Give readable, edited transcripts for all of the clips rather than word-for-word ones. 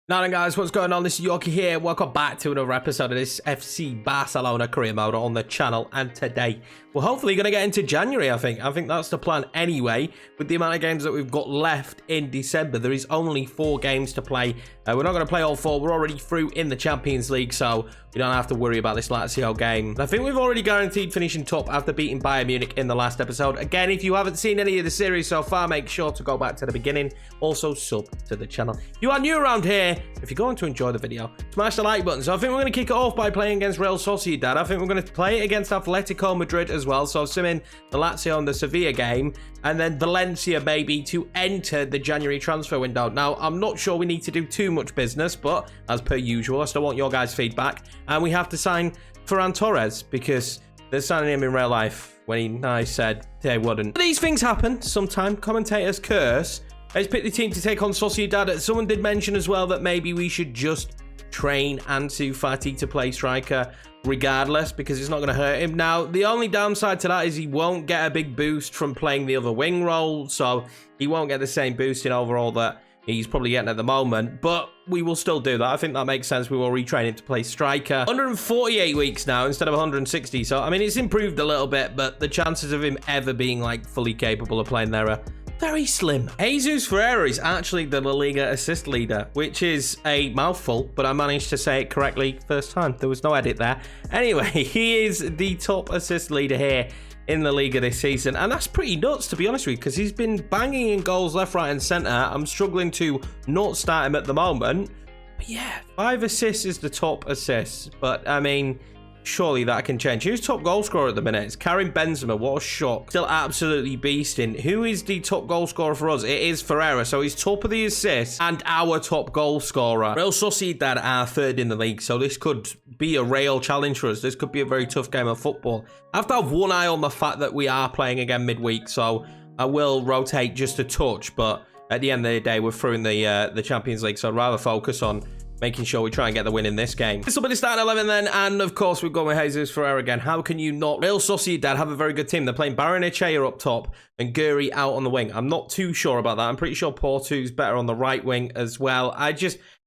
Now then guys, what's going on? This is Yorkie here. Welcome back to another episode of this FC Barcelona career mode on the channel. And today, we're hopefully going to get into January, I think. I think that's the plan anyway. With the amount of games that we've got left in December, there is only 4 games to play. We're not going to play all 4. We're already through in the Champions League, so we don't have to worry about this Lazio game. And I think we've already guaranteed finishing top after beating Bayern Munich in the last episode. Again, if you haven't seen any of the series so far, make sure to go back to the beginning. Also, sub to the channel. If you are new around here, if you're going to enjoy the video, smash the like button. So I think we're going to kick it off by playing against Real Sociedad. I think we're going to play it against Atletico Madrid as well. So assuming the Lazio and the Sevilla game, and then Valencia maybe to enter the January transfer window. Now, I'm not sure we need to do too much business, but as per usual, I still want your guys' feedback. And we have to sign Ferran Torres because they're signing him in real life when I said they wouldn't. These things happen sometimes. Commentators curse. Let's pick the team to take on Sociedad. Someone did mention as well that maybe we should just train Ansu Fati to play striker regardless because it's not going to hurt him. Now, the only downside to that is he won't get a big boost from playing the other wing role, so he won't get the same boost in overall that he's probably getting at the moment, but we will still do that. I think that makes sense. We will retrain him to play striker. 148 weeks now instead of 160, so I mean, it's improved a little bit, but the chances of him ever being like fully capable of playing there are very slim. Jesus Ferreira is actually the La Liga assist leader, which is a mouthful, but I managed to say it correctly first time. There was no edit there. Anyway, he is the top assist leader here in the Liga this season, and that's pretty nuts, to be honest with you, because he's been banging in goals left, right, and centre. I'm struggling to not start him at the moment. But yeah, 5 assists is the top assist, but I mean, surely that can change. Who's top goal scorer at the minute? It's Karim Benzema. What a shock. Still absolutely beasting. Who is the top goal scorer for us? It is Ferreira. So he's top of the assists and our top goal scorer. Real Sociedad are 3rd in the league, so this could be a real challenge for us. This could be a very tough game of football. I have to have one eye on the fact that we are playing again midweek, so I will rotate just a touch, but at the end of the day, we're through in the Champions League, so I'd rather focus on making sure we try and get the win in this game. This will be the starting 11 then, and of course we've gone with Jesus Ferreira again. How can you not? Real Sociedad have a very good team. They're playing Barrenechea up top and Guri out on the wing. I'm not too sure about that. I'm pretty sure Porto's better on the right wing as well.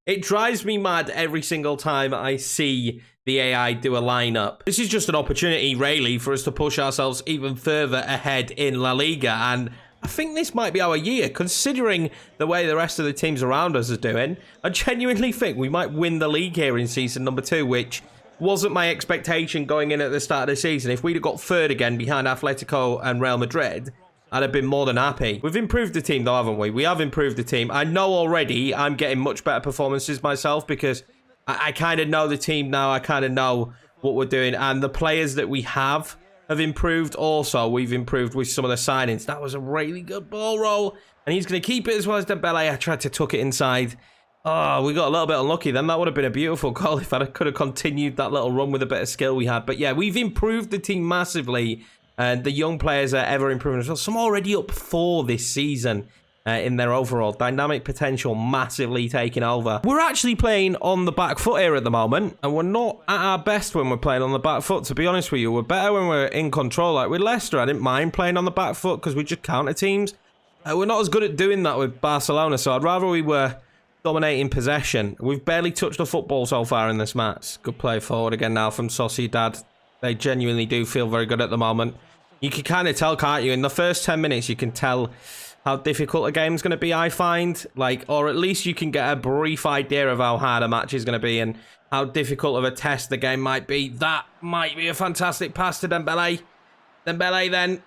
It drives me mad every single time I see the AI do a lineup. This is just an opportunity really for us to push ourselves even further ahead in La Liga, and I think this might be our year, considering the way the rest of the teams around us are doing. I genuinely think we might win the league here in season number 2, which wasn't my expectation going in at the start of the season. If we'd have got 3rd again behind Atletico and Real Madrid, I'd have been more than happy. We've improved the team though, haven't we? We have improved the team. I know already I'm getting much better performances myself because I kind of know the team now. I kind of know what we're doing, and the players that we have improved also. We've improved with some of the signings. That was a really good ball roll, and he's going to keep it as well as Dembele. I tried to tuck it inside. Oh, we got a little bit unlucky then. That would have been a beautiful goal if I could have continued that little run with a bit of skill we had. But yeah, we've improved the team massively, and the young players are ever improving as well. Some already up 4 this season in their overall dynamic potential, massively taking over. We're actually playing on the back foot here at the moment, and we're not at our best when we're playing on the back foot, to be honest with you. We're better when we're in control. Like with Leicester, I didn't mind playing on the back foot because we just counter teams. We're not as good at doing that with Barcelona, so I'd rather we were dominating possession. We've barely touched the football so far in this match. Good play forward again now from Sociedad. They genuinely do feel very good at the moment. You can kind of tell, can't you? In the first 10 minutes, you can tell how difficult a game's going to be, I find. Like, or at least you can get a brief idea of how hard a match is going to be and how difficult of a test the game might be. That might be a fantastic pass to Dembele. Dembele then.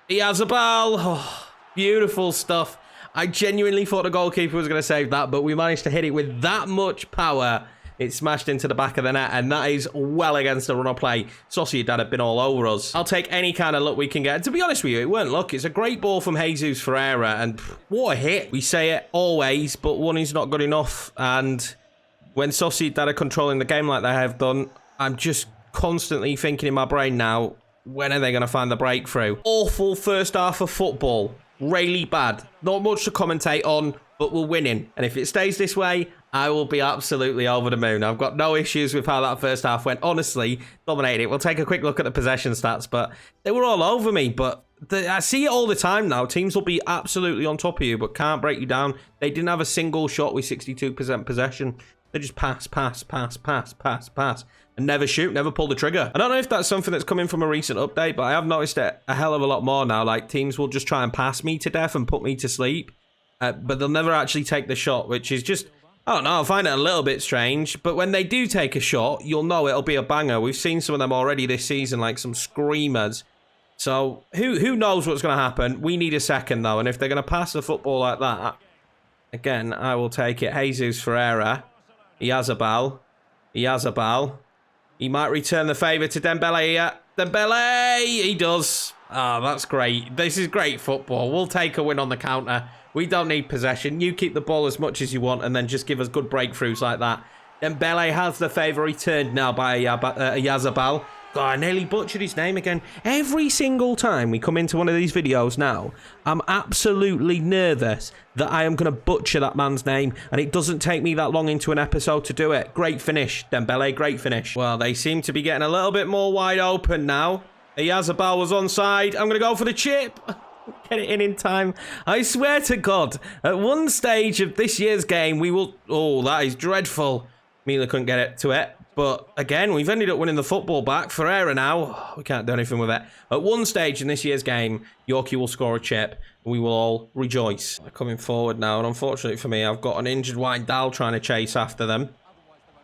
He has a ball. Oh, beautiful stuff. I genuinely thought the goalkeeper was going to save that, but we managed to hit it with that much power. It smashed into the back of the net, and that is well against the run of play. Sociedad have been all over us. I'll take any kind of luck we can get. And to be honest with you, it weren't luck. It's a great ball from Jesus Ferreira, and what a hit. We say it always, but one is not good enough. And when Sociedad are controlling the game like they have done, I'm just constantly thinking in my brain now, when are they going to find the breakthrough? Awful first half of football. Really bad. Not much to commentate on, but we're winning. And if it stays this way, I will be absolutely over the moon. I've got no issues with how that first half went. Honestly, dominated it. We'll take a quick look at the possession stats, but they were all over me. But I see it all the time now. Teams will be absolutely on top of you, but can't break you down. They didn't have a single shot with 62% possession. They just pass, and never shoot, never pull the trigger. I don't know if that's something that's coming from a recent update, but I have noticed it a hell of a lot more now. Like, teams will just try and pass me to death and put me to sleep, but they'll never actually take the shot, which is just... I don't know, I find it a little bit strange, but when they do take a shot, you'll know it'll be a banger. We've seen some of them already this season, like some screamers. So, who knows what's going to happen? We need a second, though, and if they're going to pass the football like that, again, I will take it. Jesus Ferreira. He has a ball. He might return the favour to Dembele here. Dembele! He does. Ah, that's great. This is great football. We'll take a win on the counter. We don't need possession. You keep the ball as much as you want and then just give us good breakthroughs like that. Dembele has the favour returned now by Yazabal. God, I nearly butchered his name again. Every single time we come into one of these videos now, I'm absolutely nervous that I am going to butcher that man's name, and it doesn't take me that long into an episode to do it. Great finish, Dembele, great finish. Well, they seem to be getting a little bit more wide open now. Yazabal was onside. I'm going to go for the chip. Get it in time. I swear to God, at one stage of this year's game, we will... Oh, that is dreadful. Mila couldn't get it to it. But again, we've ended up winning the football back. Ferreira now, we can't do anything with it. At one stage in this year's game, Yorkie will score a chip. And we will all rejoice. They're coming forward now. And unfortunately for me, I've got an injured Wijndal trying to chase after them.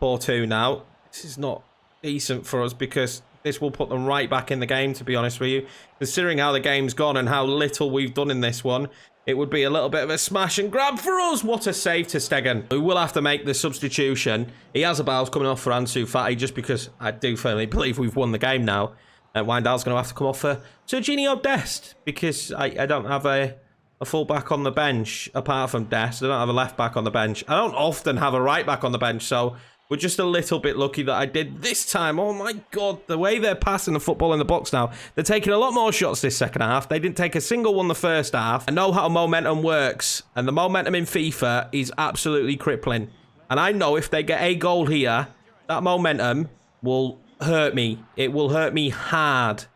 4-2 now. This is not decent for us because... this will put them right back in the game, to be honest with you. Considering how the game's gone and how little we've done in this one, it would be a little bit of a smash and grab for us. What a save to Stegen. We will have to make the substitution. He has a ball coming off for Ansu Fati, just because I do firmly believe we've won the game now. Wijndal's going to have to come off for Serginho Dest, because I don't have a full back on the bench, apart from Dest. I don't have a left back on the bench. I don't often have a right back on the bench, so... we're just a little bit lucky that I did this time. Oh my God, the way they're passing the football in the box now. They're taking a lot more shots this second half. They didn't take a single one the first half. I know how momentum works, and the momentum in FIFA is absolutely crippling. And I know if they get a goal here, that momentum will hurt me. It will hurt me hard.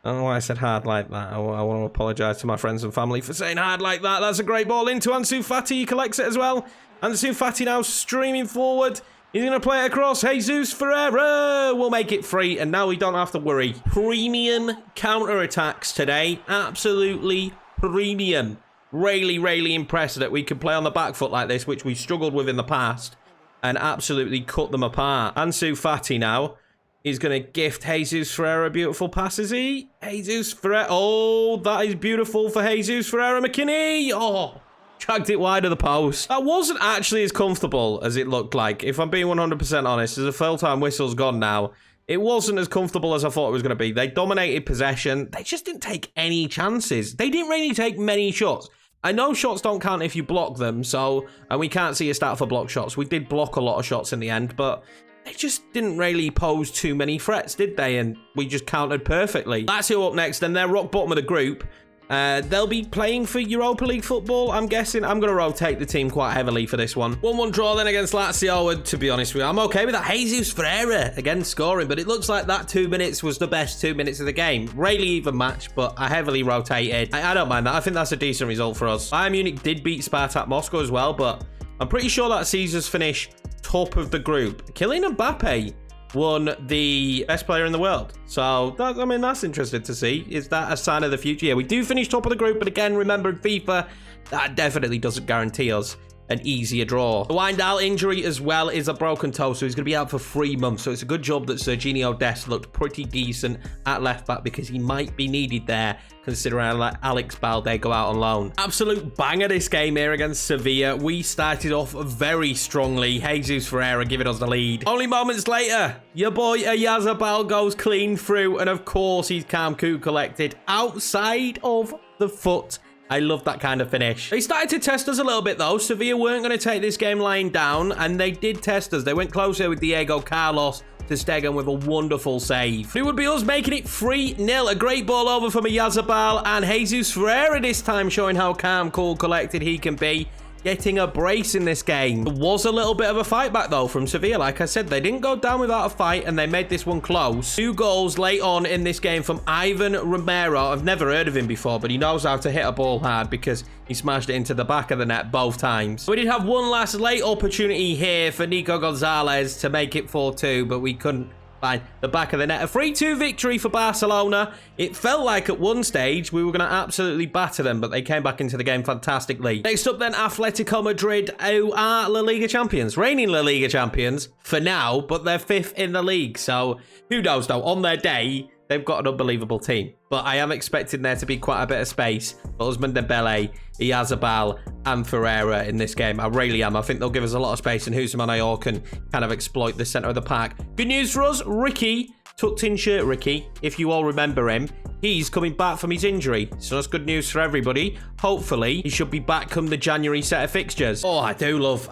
I don't know why I said hard like that. I want to apologise to my friends and family for saying hard like that. That's a great ball into Ansu Fati. He collects it as well. Ansu Fati now streaming forward. He's going to play it across. Jesus Ferreira will make it free, and now we don't have to worry. Premium counter-attacks today. Absolutely premium. Really impressed that we can play on the back foot like this, which we struggled with in the past, and absolutely cut them apart. Ansu Fati now is going to gift Jesus Ferreira a beautiful pass, is he? Jesus Ferreira. Oh, that is beautiful for Jesus Ferreira McKinney. Oh. Dragged it wide of the post. That wasn't actually as comfortable as it looked like. If I'm being 100% honest, as a full-time whistle's gone now, it wasn't as comfortable as I thought it was going to be. They dominated possession. They just didn't take any chances. They didn't really take many shots. I know shots don't count if you block them, and we can't see a stat for block shots. We did block a lot of shots in the end, but they just didn't really pose too many threats, did they? And we just countered perfectly. That's who up next, and they're rock bottom of the group. They'll be playing for Europa League football, I'm guessing. I'm going to rotate the team quite heavily for this one. 1-1 draw then against Lazio, and to be honest with you, I'm okay with that. Jesus Ferreira, again, scoring, but it looks like that 2 minutes was the best 2 minutes of the game. Really even match, but I heavily rotated. I don't mind that. I think that's a decent result for us. Bayern Munich did beat Spartak Moscow as well, but I'm pretty sure that sees us finish top of the group. Kylian Mbappe won the best player in the world. So, I mean, that's interesting to see. Is that a sign of the future? Yeah, we do finish top of the group, but again, remember in FIFA, that definitely doesn't guarantee us an easier draw. The Wijndal injury as well is a broken toe, so he's going to be out for 3 months. So it's a good job that Serginho Dest looked pretty decent at left back, because he might be needed there, considering I let Alex Balde go out on loan. Absolute banger this game here against Sevilla. We started off very strongly. Jesus Ferreira giving us the lead. Only moments later, your boy Ayazabal goes clean through, and of course he's calm cool collected outside of the foot. I love that kind of finish. They started to test us a little bit, though. Sevilla weren't going to take this game lying down, and they did test us. They went closer with Diego Carlos to Stegen with a wonderful save. It would be us making it 3-0. A great ball over from Yazabal, and Jesus Ferreira this time showing how calm, cool, collected he can be. getting a brace in this game. There was a little bit of a fight back, though, from Sevilla. Like I said, they didn't go down without a fight, and they made this one close. 2 goals late on in this game from Ivan Romero. I've never heard of him before, but he knows how to hit a ball hard because he smashed it into the back of the net both times. We did have one last late opportunity here for Nico Gonzalez to make it 4-2, but we couldn't find the back of the net. A 3-2 victory for Barcelona. It felt like at one stage we were going to absolutely batter them, but they came back into the game fantastically. Next up then, Atletico Madrid, who are La Liga champions. Reigning La Liga champions for now, but they're 5th in the league. So who knows though, on their day, they've got an unbelievable team. But I am expecting there to be quite a bit of space for Ousmane Dembele, Oyarzabal and Ferreira in this game. I really am. I think they'll give us a lot of space, and Ousmane can kind of exploit the centre of the park. Good news for us, Ricky, tucked in shirt Ricky, if you all remember him, he's coming back from his injury. So that's good news for everybody. Hopefully, he should be back come the January set of fixtures. Oh, I do love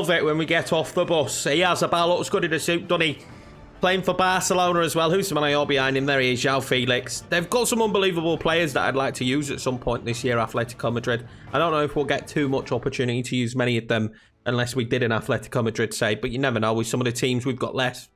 it when we get off the bus. Oyarzabal looks good in a suit, doesn't he? Playing for Barcelona as well. Ousmane behind him. There he is, João Felix. They've got some unbelievable players that I'd like to use at some point this year, Atletico Madrid. I don't know if we'll get too much opportunity to use many of them unless we did an Atletico Madrid side, but you never know with some of the teams we've got left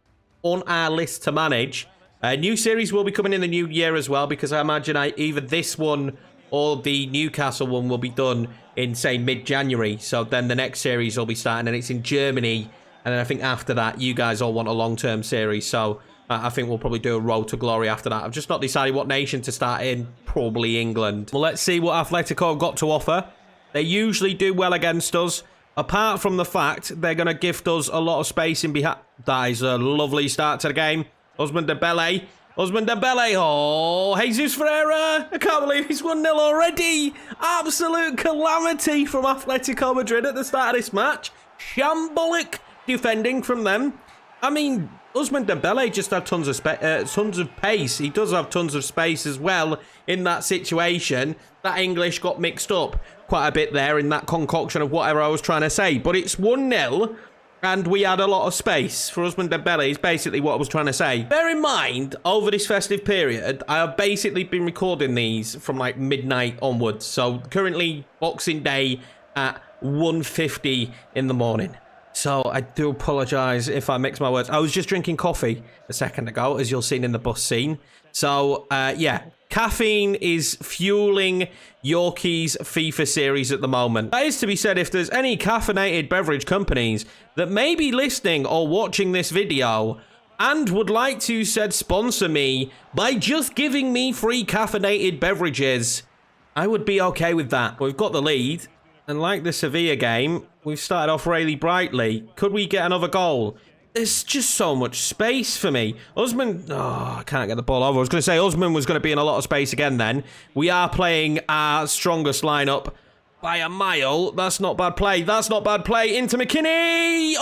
on our list to manage. A new series will be coming in the new year as well, because I imagine either this one or the Newcastle one will be done in, say, mid-January. So then the next series will be starting, and it's in Germany. And then I think after that, you guys all want a long-term series. So I think we'll probably do a road to glory after that. I've just not decided what nation to start in. Probably England. Well, let's see what Atletico have got to offer. They usually do well against us. Apart from the fact they're going to gift us a lot of space in behind. That is a lovely start to the game. Ousmane Dembele. Ousmane Dembele. Oh, Jesus Ferreira. I can't believe he's 1-0 already. Absolute calamity from Atletico Madrid at the start of this match. Shambolic defending from them. I mean, Ousmane Dembele just had tons of pace. He does have tons of space as well in that situation. That English got mixed up quite a bit there in that concoction of whatever I was trying to say. But it's 1-0 and we had a lot of space for Ousmane Dembele is basically what I was trying to say. Bear in mind, over this festive period, I have basically been recording these from like midnight onwards. So currently Boxing Day at 1:50 in the morning. So I do apologise if I mix my words. I was just drinking coffee a second ago, as you'll see in the bus scene. So, yeah, caffeine is fueling Yorkie's FIFA series at the moment. That is to be said, if there's any caffeinated beverage companies that may be listening or watching this video and would like to sponsor me by just giving me free caffeinated beverages, I would be okay with that. We've got the lead. And like the Sevilla game, we've started off really brightly. Could we get another goal? There's just so much space for me. Ousmane, oh, I can't get the ball over. I was going to say Ousmane was going to be in a lot of space again then. We are playing our strongest lineup by a mile. That's not bad play. That's not bad play. Into McKinney.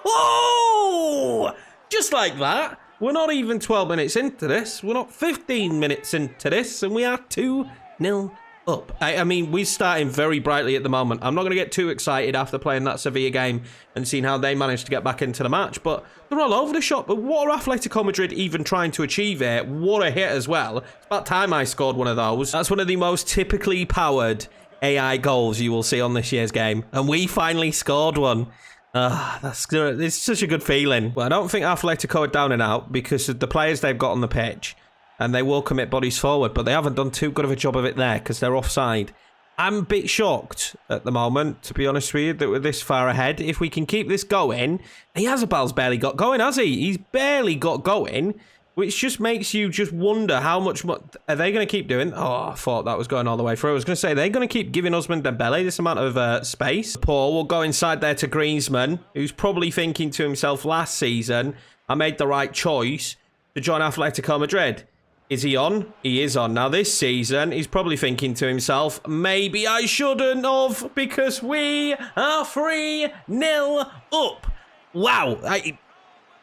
Oh, just like that. We're not even 12 minutes into this. We're not 15 minutes into this. And we are 2-0 up. I mean, we're starting very brightly at the moment. I'm not going to get too excited after playing that Sevilla game and seeing how they managed to get back into the match, but they're all over the shop. But what are Atletico Madrid even trying to achieve here? What a hit as well. It's about time I scored one of those. That's one of the most typically powered AI goals you will see on this year's game. And we finally scored one. That's good. It's such a good feeling. Well, I don't think Atletico are down and out because of the players they've got on the pitch. And they will commit bodies forward, but they haven't done too good of a job of it there because they're offside. I'm a bit shocked at the moment, to be honest with you, that we're this far ahead. If we can keep this going, Oyarzabal barely got going, has he? He's barely got going, which just makes you just wonder how much are they going to keep doing? Oh, I thought that was going all the way through. I was going to say, they're going to keep giving Ousmane Dembele this amount of space. Paul will go inside there to Griezmann, who's probably thinking to himself last season, I made the right choice to join Atletico Madrid. Is he on? He is on. Now this season, he's probably thinking to himself, maybe I shouldn't have because we are 3-0 up. Wow.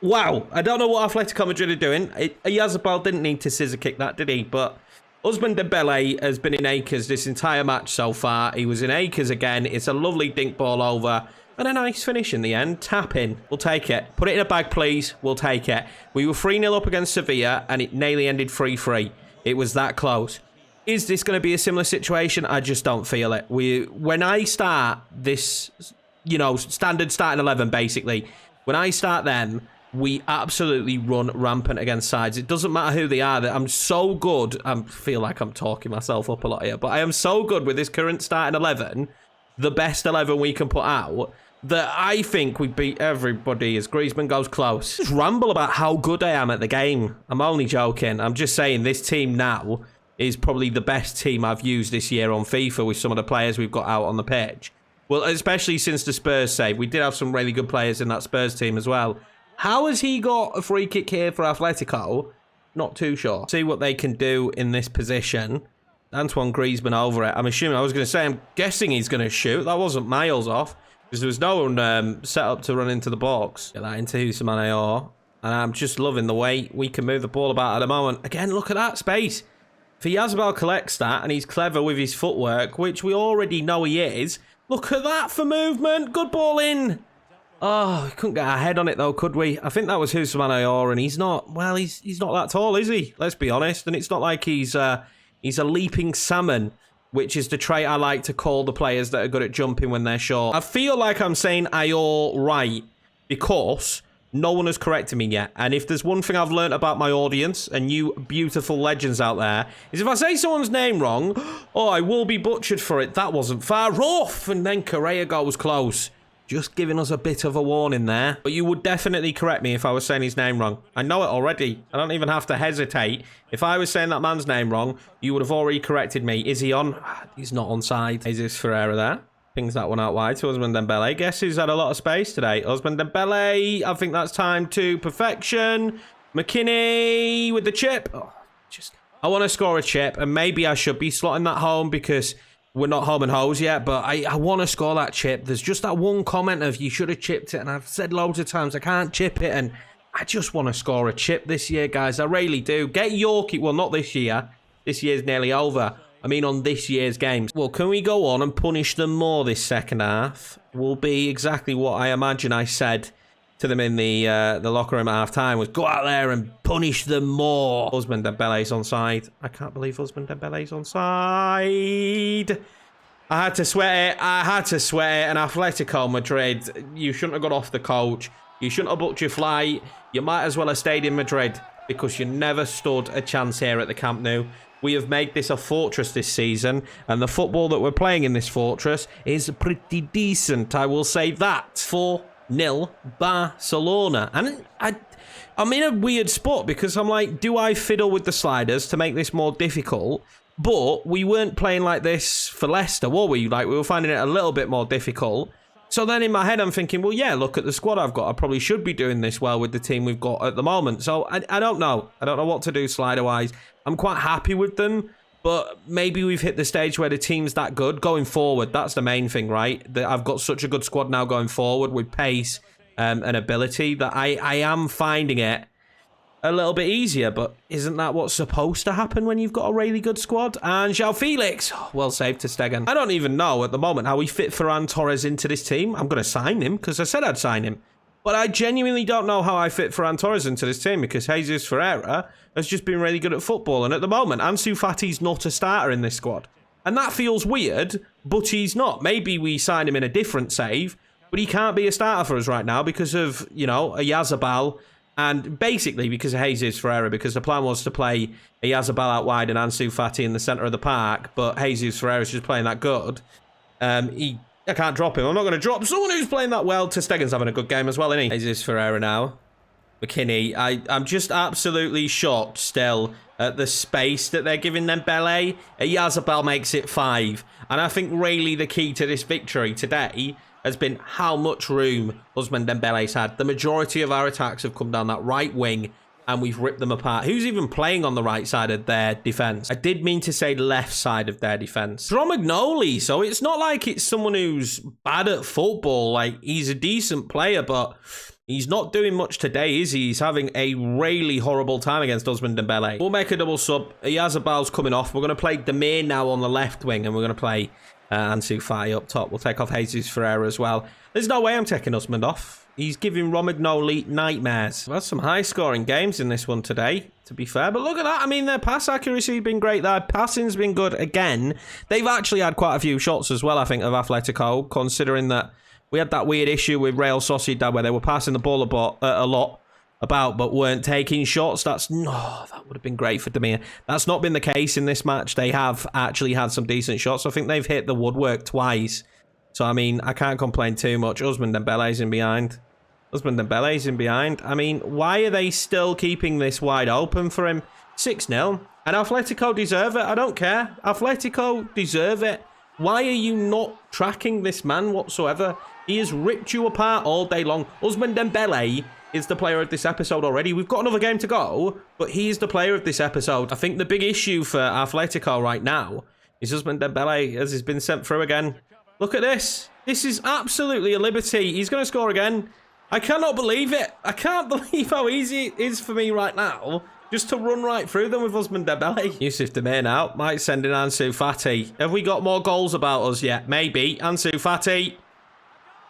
Wow. I don't know what Atletico Madrid are doing. Oyarzabal didn't need to scissor kick that, did he? But Ousmane Dembele has been in acres this entire match so far. He was in acres again. It's a lovely dink ball over. And a nice finish in the end. Tap in. We'll take it. Put it in a bag, please. We'll take it. We were 3-0 up against Sevilla, and it nearly ended 3-3. It was that close. Is this going to be a similar situation? I just don't feel it. When I start this, standard starting 11, basically, when I start them, we absolutely run rampant against sides. It doesn't matter who they are. I'm so good. I feel like I'm talking myself up a lot here, but I am so good with this current starting 11, the best 11 we can put out, that I think we beat everybody as Griezmann goes close. Just ramble about how good I am at the game. I'm only joking. I'm just saying this team now is probably the best team I've used this year on FIFA with some of the players we've got out on the pitch. Well, especially since the Spurs save. We did have some really good players in that Spurs team as well. How has he got a free kick here for Atletico? Not too sure. See what they can do in this position. Antoine Griezmann over it. I'm guessing he's going to shoot. That wasn't miles off because there was no one set up to run into the box. Get that into Yorkie. And I'm just loving the way we can move the ball about at the moment. Again, look at that space. If Yazbal collects that and he's clever with his footwork, which we already know he is, look at that for movement. Good ball in. Oh, we couldn't get our head on it though, could we? I think that was Yorkie, and he's not that tall, is he? Let's be honest. And it's not like he's a leaping salmon, which is the trait I like to call the players that are good at jumping when they're short. I feel like I'm saying Ayor right because no one has corrected me yet. And if there's one thing I've learned about my audience and you beautiful legends out there, is if I say someone's name wrong, oh, I will be butchered for it. That wasn't far off. And then Correa goes close. Just giving us a bit of a warning there. But you would definitely correct me if I was saying his name wrong. I know it already. I don't even have to hesitate. If I was saying that man's name wrong, you would have already corrected me. Is he on? He's not on side. Jesus Ferreira there. Pings that one out wide to Ousmane Dembele. Guess who's had a lot of space today? Ousmane Dembele. I think that's time to perfection. McKinney with the chip. Oh, I want to score a chip, and maybe I should be slotting that home because we're not home and hose yet, but I want to score that chip. There's just that one comment of you should have chipped it, and I've said loads of times I can't chip it, and I just want to score a chip this year, guys. I really do. Get Yorkie. Well, not this year. This year's nearly over. I mean, on this year's games. Well, can we go on and punish them more this second half? Will be exactly what I imagine I said to them in the locker room at half-time, was go out there and punish them more. Ousmane Dembele's onside. I can't believe Ousmane Dembele's onside. I had to sweat it. And Atletico Madrid, you shouldn't have got off the coach. You shouldn't have booked your flight. You might as well have stayed in Madrid because you never stood a chance here at the Camp Nou. We have made this a fortress this season, and the football that we're playing in this fortress is pretty decent. I will say that. 4-0 Barcelona. And I'm in a weird spot because I'm like, do I fiddle with the sliders to make this more difficult? But we weren't playing like this for Leicester, were we? Like, we were finding it a little bit more difficult. So then in my head, I'm thinking, well, yeah, look at the squad I've got. I probably should be doing this well with the team we've got at the moment. So I don't know. I don't know what to do slider-wise. I'm quite happy with them, but maybe we've hit the stage where the team's that good. Going forward, that's the main thing, right? That I've got such a good squad now going forward with pace and ability that I am finding it a little bit easier, but isn't that what's supposed to happen when you've got a really good squad? And João Felix, well saved to Stegen. I don't even know at the moment how we fit Ferran Torres into this team. I'm going to sign him because I said I'd sign him. But I genuinely don't know how I fit Ferran Torres into this team because Jesus Ferreira has just been really good at football. And at the moment, Ansu Fati's not a starter in this squad. And that feels weird, but he's not. Maybe we sign him in a different save, but he can't be a starter for us right now because of, a Yazabal. And basically because of Jesus Ferreira, because the plan was to play a Yazabal out wide and Ansu Fati in the centre of the park, but Jesus Ferreira's just playing that good. I can't drop him. I'm not going to drop someone who's playing that well. Ter Stegen's having a good game as well, isn't he? Jesus Ferreira now. McKinney. I'm just absolutely shocked still at the space that they're giving Dembele. Yazabal makes it 5. And I think really the key to this victory today has been how much room Ousmane Dembele's had. The majority of our attacks have come down that right wing and we've ripped them apart. Who's even playing on the right side of their defence? I did mean to say left side of their defence. Romagnoli, so it's not like it's someone who's bad at football. Like, he's a decent player, but he's not doing much today, is he? He's having a really horrible time against Ousmane Dembele. We'll make a double sub. Yazabal's coming off. We're going to play Demir now on the left wing, and we're going to play Ansu Fati up top. We'll take off Jesus Ferreira as well. There's no way I'm taking Ousmane off. He's giving Romagnoli nightmares. We've had some high-scoring games in this one today, to be fair. But look at that. I mean, their pass accuracy has been great. Their passing's been good again. They've actually had quite a few shots as well, I think, of Atletico, considering that we had that weird issue with Real Sociedad where they were passing the ball a lot but weren't taking shots. That would have been great for Demir. That's not been the case in this match. They have actually had some decent shots. I think they've hit the woodwork twice. So, I mean, I can't complain too much. Ousmane Dembele's in behind. I mean, why are they still keeping this wide open for him? 6-0. And Atletico deserve it. I don't care. Atletico deserve it. Why are you not tracking this man whatsoever? He has ripped you apart all day long. Ousmane Dembele is the player of this episode already. We've got another game to go, but he is the player of this episode. I think the big issue for Atletico right now is Ousmane Dembele, as he's been sent through again. Look at this. This is absolutely a liberty. He's going to score again. I cannot believe it. I can't believe how easy it is for me right now just to run right through them with Ousmane Dembele. Yusuf Demir now might send in Ansu Fati. Have we got more goals about us yet? Maybe. Ansu Fati.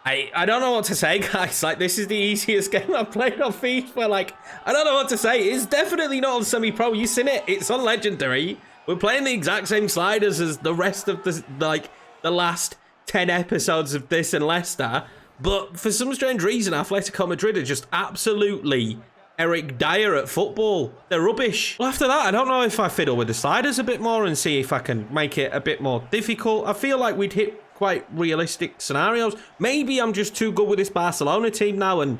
I don't know what to say, guys. Like, this is the easiest game I've played on FIFA. Like, I don't know what to say. It's definitely not on semi-pro. You've seen it. It's on legendary. We're playing the exact same sliders as the rest of the last 10 episodes of this and Leicester. But for some strange reason, Atletico Madrid are just absolutely Eric Dyer at football. They're rubbish. Well, after that, I don't know if I fiddle with the sliders a bit more and see if I can make it a bit more difficult. I feel like we'd hit quite realistic scenarios. Maybe I'm just too good with this Barcelona team now, and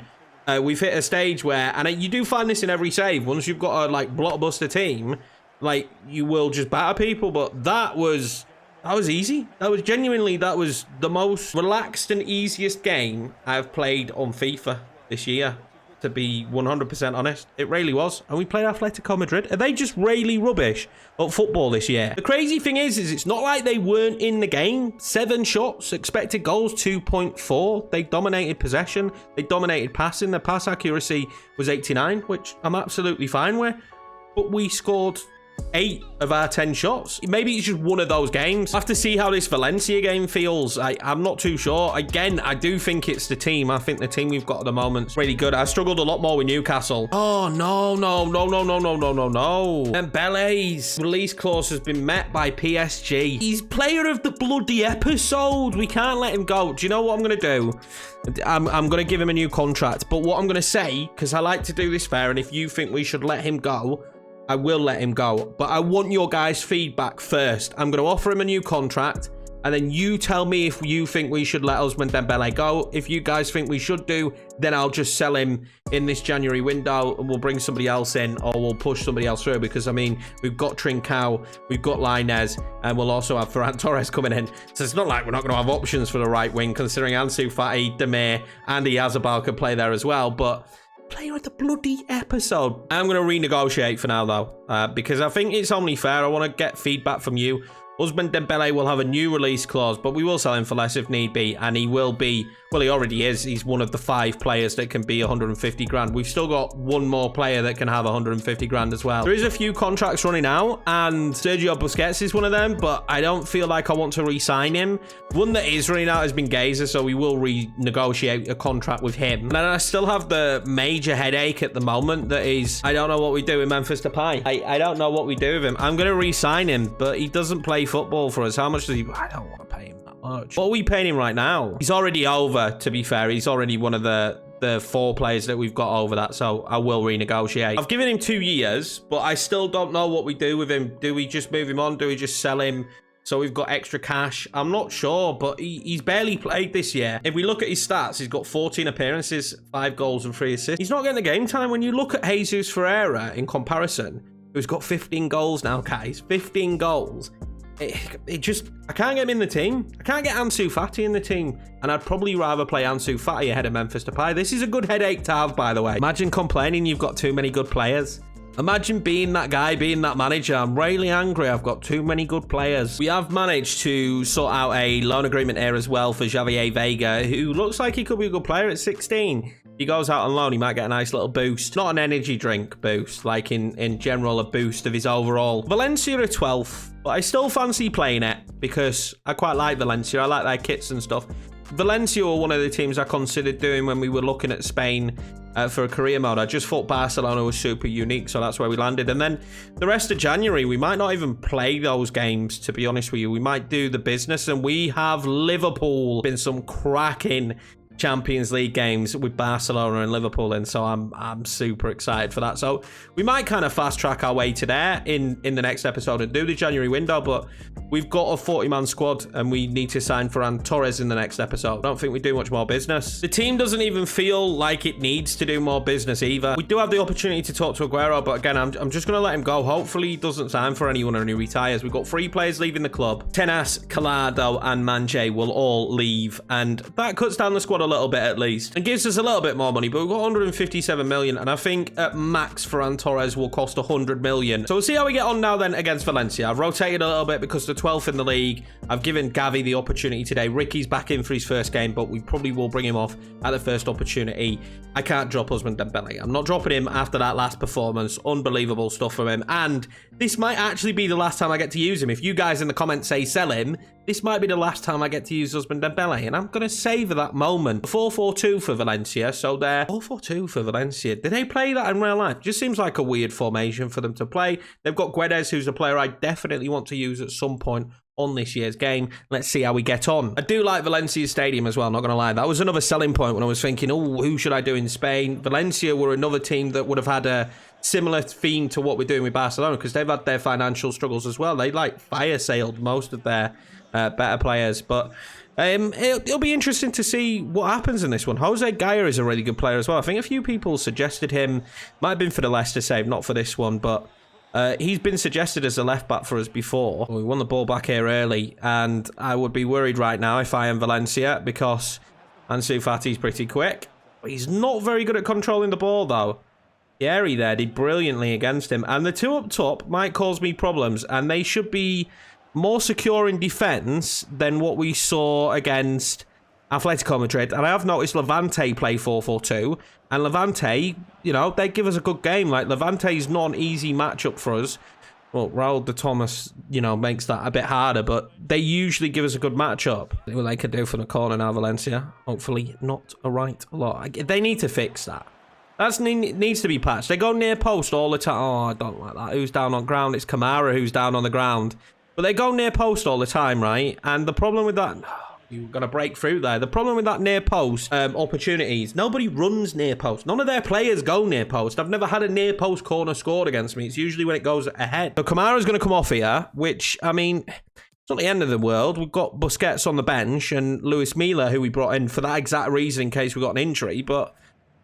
we've hit a stage where, and you do find this in every save, once you've got a blockbuster team, like, you will just batter people. But that was easy. That was the most relaxed and easiest game I've played on FIFA this year, to be 100% honest. It really was. And we played Atletico Madrid. Are they just really rubbish at football this year? The crazy thing is it's not like they weren't in the game. 7 shots, expected goals 2.4. They dominated possession. They dominated passing. Their pass accuracy was 89, which I'm absolutely fine with. But we scored 8 of our 10 shots. Maybe it's just one of those games. I'll have to see how this Valencia game feels. I'm not too sure. Again, I do think it's the team. I think the team we've got at the moment is really good. I struggled a lot more with Newcastle. Oh, no. Dembele's release clause has been met by PSG. He's player of the bloody episode. We can't let him go. Do you know what I'm going to do? I'm going to give him a new contract. But what I'm going to say, because I like to do this fair, and if you think we should let him go, I will let him go, but I want your guys' feedback first. I'm going to offer him a new contract, and then you tell me if you think we should let Ousmane Dembele go. If you guys think we should do, then I'll just sell him in this January window, and we'll bring somebody else in, or we'll push somebody else through, because, I mean, we've got Trincao, we've got Lainez, and we'll also have Ferran Torres coming in. So it's not like we're not going to have options for the right wing, considering Ansu Fati, Demir, and Yazabal could play there as well, but player of the bloody episode. I'm going to renegotiate for now, though, because I think it's only fair. I want to get feedback from you. Ousmane Dembele will have a new release clause, but we will sell him for less if need be, and he will be, well, he already is. He's one of the 5 players that can be 150 grand. We've still got one more player that can have 150 grand as well. There is a few contracts running out, and Sergio Busquets is one of them, but I don't feel like I want to re-sign him. One that is running out has been Gazer, so we will renegotiate a contract with him. And then I still have the major headache at the moment that is, I don't know what we do with Memphis Depay. I don't know what we do with him. I'm going to re-sign him, but he doesn't play football for us. How much does he? I don't want to pay him that much. What are we paying him right now? He's already over, to be fair. He's already one of the 4 players that we've got over that, so I will renegotiate. I've given him 2 years, but I still don't know what we do with him. Do we just move him on? Do we just sell him so we've got extra cash? I'm not sure, but he's barely played this year. If we look at his stats, he's got 14 appearances, 5 goals and 3 assists. He's not getting the game time. When you look at Jesus Ferreira in comparison, who's got 15 goals now, guys, 15 goals. It just, I can't get him in the team. I can't get Ansu Fati in the team. And I'd probably rather play Ansu Fati ahead of Memphis Depay. This is a good headache to have, by the way. Imagine complaining you've got too many good players. Imagine being that guy, being that manager. I'm really angry. I've got too many good players. We have managed to sort out a loan agreement here as well for Javier Vega, who looks like he could be a good player at 16. He goes out on loan, he might get a nice little boost. Not an energy drink boost, like in general, a boost of his overall. Valencia are 12th, but I still fancy playing it because I quite like Valencia. I like their kits and stuff. Valencia were one of the teams I considered doing when we were looking at Spain for a career mode. I just thought Barcelona was super unique, so that's where we landed. And then the rest of January, we might not even play those games, to be honest with you. We might do the business, and we have Liverpool. Been some cracking Champions League games with Barcelona and Liverpool, and so I'm super excited for that. So we might kind of fast track our way to there in the next episode and do the January window, but we've got a 40-man squad and we need to sign Ferran Torres in the next episode. I don't think we do much more business. The team doesn't even feel like it needs to do more business either. We do have the opportunity to talk to Aguero, but again, I'm just going to let him go. Hopefully he doesn't sign for anyone and he retires. We've got 3 players leaving the club. Tenas, Collado and Manje will all leave, and that cuts down the squad a little bit at least and gives us a little bit more money, but we've got 157 million, and I think at max Ferran Torres will cost 100 million. So we'll see how we get on now then against Valencia. I've rotated a little bit because the 12th in the league. I've given Gavi the opportunity today. Ricky's back in for his first game, but we probably will bring him off at the first opportunity. I can't drop Ousmane Dembele. I'm not dropping him after that last performance. Unbelievable stuff from him, and this might actually be the last time I get to use him. If you guys in the comments say sell him, this might be the last time I get to use Ousmane Dembele, and I'm going to savour that moment. 4-4-2 for Valencia, so they're 4-4-2 for Valencia. Did they play that in real life? Just seems like a weird formation for them to play. They've got Guedes, who's a player I definitely want to use at some point on this year's game. Let's see how we get on. I do like Valencia's stadium as well, not going to lie. That was another selling point when I was thinking, oh, who should I do in Spain? Valencia were another team that would have had a similar theme to what we're doing with Barcelona, because they've had their financial struggles as well. They like fire sailed most of their better players, but it'll be interesting to see what happens in this one. Jose Gaya is a really good player as well. I think a few people suggested him. Might have been for the Leicester save, not for this one, but he's been suggested as a left back for us before. We won the ball back here early, and I would be worried right now if I am Valencia, because Ansu Fati's pretty quick. He's not very good at controlling the ball though. Thierry there did brilliantly against him, and the 2 up top might cause me problems, and they should be more secure in defence than what we saw against Atletico Madrid. And I have noticed Levante play 4-4-2, and Levante, you know, they give us a good game. Like, Levante's not an easy matchup for us. Well, Raul de Thomas, you know, makes that a bit harder, but they usually give us a good matchup. See what they could do from the corner now, Valencia. Hopefully not a right lot. They need to fix that. That needs to be patched. They go near post all the time. Oh, I don't like that. Who's down on ground? It's Kamara who's down on the ground. But they go near post all the time, right? And the problem with that... You're going to break through there. The problem with that near post opportunities, nobody runs near post. None of their players go near post. I've never had a near post corner scored against me. It's usually when it goes ahead. So Kamara's going to come off here, which, I mean, it's not the end of the world. We've got Busquets on the bench and Luis Milla, who we brought in for that exact reason in case we got an injury. But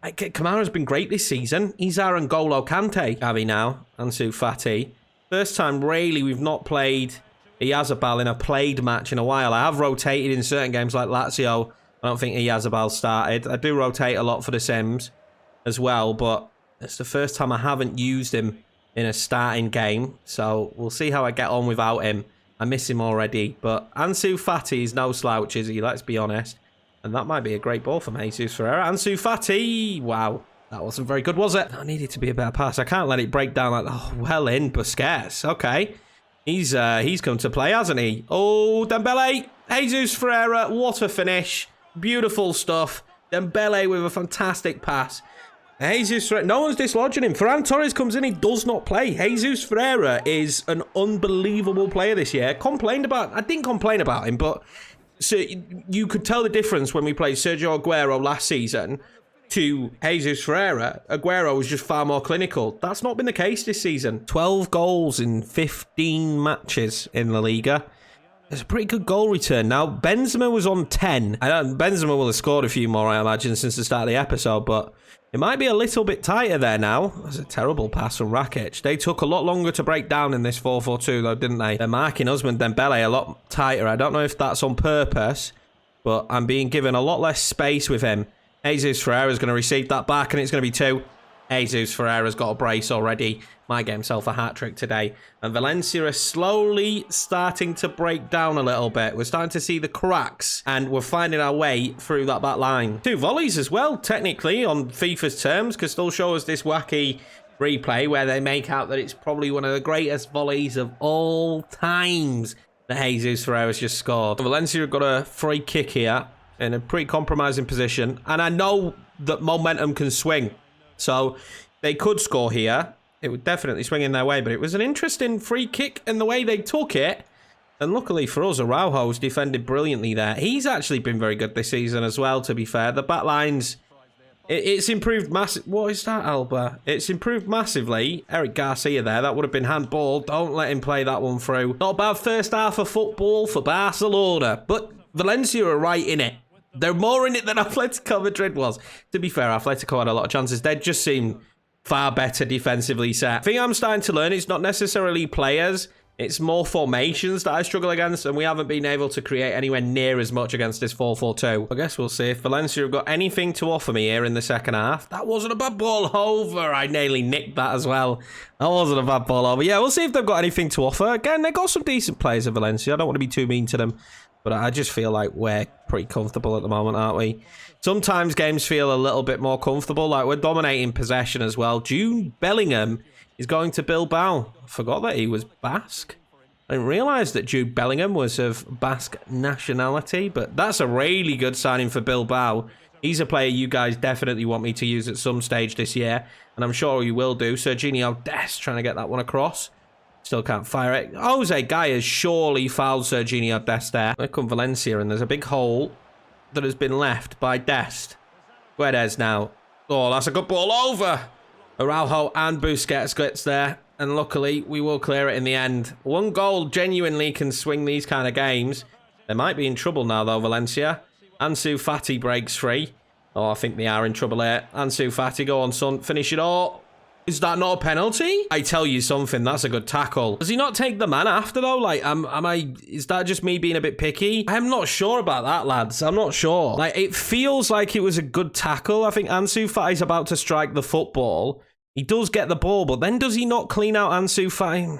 Kamara's been great this season. He's our N'Golo Kante. Gavi now, Ansu Fati. First time, really, we've not played Oyarzabal in a played match in a while. I have rotated in certain games like Lazio. I don't think Oyarzabal started. I do rotate a lot for the Sims as well, but it's the first time I haven't used him in a starting game. So we'll see how I get on without him. I miss him already, but Ansu Fati is no slouch, is he? Let's be honest. And that might be a great ball from Jesus Ferreira. Ansu Fati! Wow. That wasn't very good, was it? That needed to be a better pass. I can't let it break down like, oh, well in, Busquets. Okay. He's come to play, hasn't he? Oh, Dembele. Jesus Ferreira. What a finish. Beautiful stuff. Dembele with a fantastic pass. Jesus Ferreira. No one's dislodging him. Ferran Torres comes in. He does not play. Jesus Ferreira is an unbelievable player this year. I didn't complain about him, but so you could tell the difference when we played Sergio Aguero last season to Jesus Ferreira. Aguero was just far more clinical. That's not been the case this season. 12 goals in 15 matches in La Liga. It's a pretty good goal return. Now, Benzema was on 10. Benzema will have scored a few more, I imagine, since the start of the episode, but it might be a little bit tighter there now. That's a terrible pass from Rakic. They took a lot longer to break down in this 4-4-2, though, didn't they? They're marking Ousmane Dembele a lot tighter. I don't know if that's on purpose, but I'm being given a lot less space with him. Jesus Ferreira's going to receive that back, and it's going to be 2. Jesus Ferreira's got a brace already. Might get himself a hat-trick today. And Valencia are slowly starting to break down a little bit. We're starting to see the cracks, and we're finding our way through that back line. 2 volleys as well, technically, on FIFA's terms, because they'll show us this wacky replay where they make out that it's probably one of the greatest volleys of all times that Jesus Ferreira's just scored. Valencia have got a free kick here. in a pretty compromising position. And I know that momentum can swing. So they could score here. It would definitely swing in their way. But it was an interesting free kick in the way they took it. And luckily for us, Araujo's defended brilliantly there. He's actually been very good this season as well, to be fair. The back lines, it's improved massive. What is that, Alba? It's improved massively. Eric Garcia there. That would have been handball. Don't let him play that one through. Not a bad first half of football for Barcelona. But Valencia are right in it. They're more in it than Atletico Madrid was. To be fair, Atletico had a lot of chances. They just seem far better defensively set. I think I'm starting to learn it's not necessarily players. It's more formations that I struggle against, and we haven't been able to create anywhere near as much against this 4-4-2. I guess we'll see if Valencia have got anything to offer me here in the second half. That wasn't a bad ball over. I nearly nicked that as well. That wasn't a bad ball over. Yeah, we'll see if they've got anything to offer. Again, they've got some decent players at Valencia. I don't want to be too mean to them, but I just feel like we're pretty comfortable at the moment, aren't we? Sometimes games feel a little bit more comfortable, like we're dominating possession as well. Jude Bellingham is going to Bilbao. I forgot that he was Basque. I didn't realise that Jude Bellingham was of Basque nationality, but that's a really good signing for Bilbao. He's a player you guys definitely want me to use at some stage this year, and I'm sure you will do. Serginho Dest trying to get that one across. Still can't fire it. Jose Guy has surely fouled Serginho Dest there. There come Valencia, and there's a big hole that has been left by Dest. Guedes now. Oh, that's a good ball over. Araujo and Busquets gets there, and luckily we will clear it in the end. One goal genuinely can swing these kind of games. They might be in trouble now though, Valencia. Ansu Fati breaks free. Oh, I think they are in trouble here. Ansu Fati, go on son, finish it all. Is that not a penalty? I tell you something, that's a good tackle. Does he not take the man after though? Like, is that just me being a bit picky? I'm not sure about that, lads. I'm not sure. Like, it feels like it was a good tackle. I think Ansu Fati's about to strike the football. He does get the ball, but then does he not clean out Ansu Fati?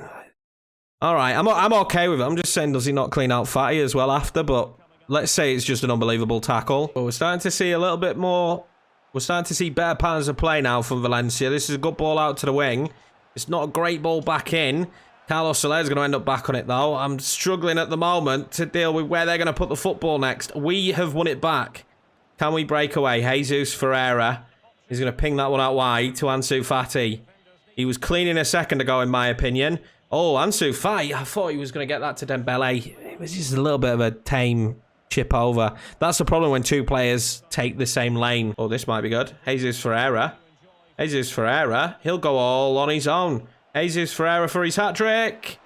All right, I'm okay with it. I'm just saying, does he not clean out Fati as well after? But let's say it's just an unbelievable tackle. But we're starting to see a little bit more. We're starting to see better patterns of play now from Valencia. This is a good ball out to the wing. It's not a great ball back in. Carlos Soler is going to end up back on it, though. I'm struggling at the moment to deal with where they're going to put the football next. We have won it back. Can we break away? Jesus Ferreira is going to ping that one out wide to Ansu Fati. He was cleaning a second ago, in my opinion. Oh, Ansu Fati. I thought he was going to get that to Dembele. It was just a little bit of a tame chip over. That's the problem when two players take the same lane. Oh, this might be good. Jesus Ferreira. Jesus Ferreira. He'll go all on his own. Jesus Ferreira for his hat-trick.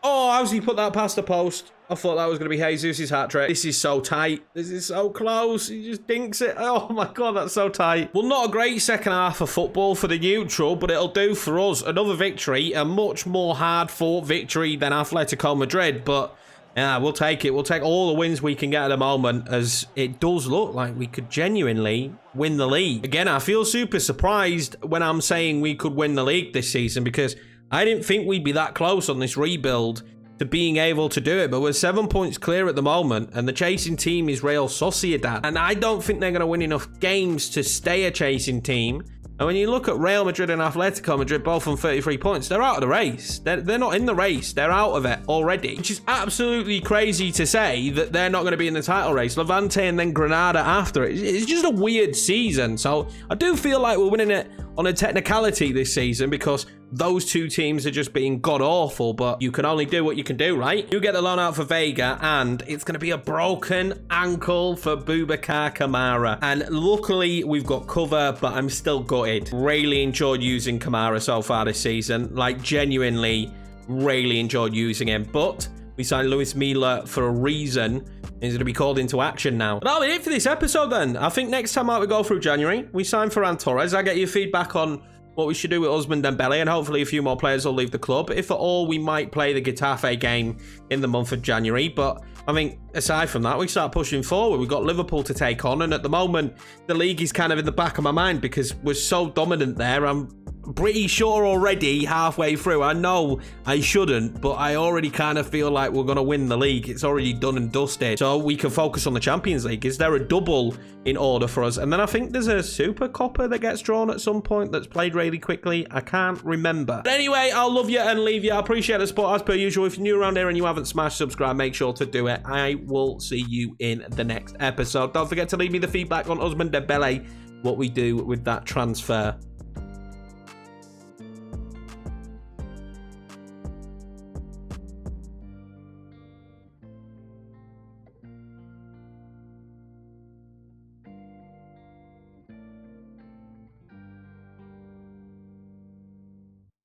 Oh, how's he put that past the post? I thought that was going to be Jesus' hat-trick. This is so tight. This is so close. He just dinks it. Oh my God, that's so tight. Well, not a great second half of football for the neutral, but it'll do for us. Another victory, a much more hard-fought victory than Atletico Madrid, but yeah, we'll take it. We'll take all the wins we can get at the moment, as it does look like we could genuinely win the league. Again, I feel super surprised when I'm saying we could win the league this season, because I didn't think we'd be that close on this rebuild to being able to do it, but we're 7 points clear at the moment, and the chasing team is Real Sociedad, and I don't think they're going to win enough games to stay a chasing team. And when you look at Real Madrid and Atletico Madrid, both on 33 points, they're out of the race. They're not in the race. They're out of it already, which is absolutely crazy to say that they're not going to be in the title race. Levante and then Granada after it. It's just a weird season. So I do feel like we're winning it on a technicality this season, because those two teams are just being god-awful, but you can only do what you can do, right? You get the loan out for Vega, and it's going to be a broken ankle for Boubacar Kamara. And luckily, we've got cover, but I'm still gutted. Really enjoyed using Kamara so far this season. Like, genuinely, really enjoyed using him. But we signed Luis Milla for a reason. He's going to be called into action now. But that'll be it for this episode then. I think next time out we go through January, we sign Ferran Torres. I get your feedback on what we should do with Ousmane Dembele, and hopefully a few more players will leave the club. If at all, we might play the Getafe game in the month of January. But I mean, aside from that, we start pushing forward. We've got Liverpool to take on, and at the moment, the league is kind of in the back of my mind because we're so dominant there. I'm pretty sure already halfway through. I know I shouldn't, but I already kind of feel like we're going to win the league. It's already done and dusted. So we can focus on the Champions League. Is there a double in order for us? And then I think there's a Super Coppa that gets drawn at some point that's played really quickly. I can't remember. But anyway, I'll love you and leave you. I appreciate the support as per usual. If you're new around here and you haven't smashed subscribe, make sure to do it. I will see you in the next episode. Don't forget to leave me the feedback on Ousmane Dembele, what we do with that transfer.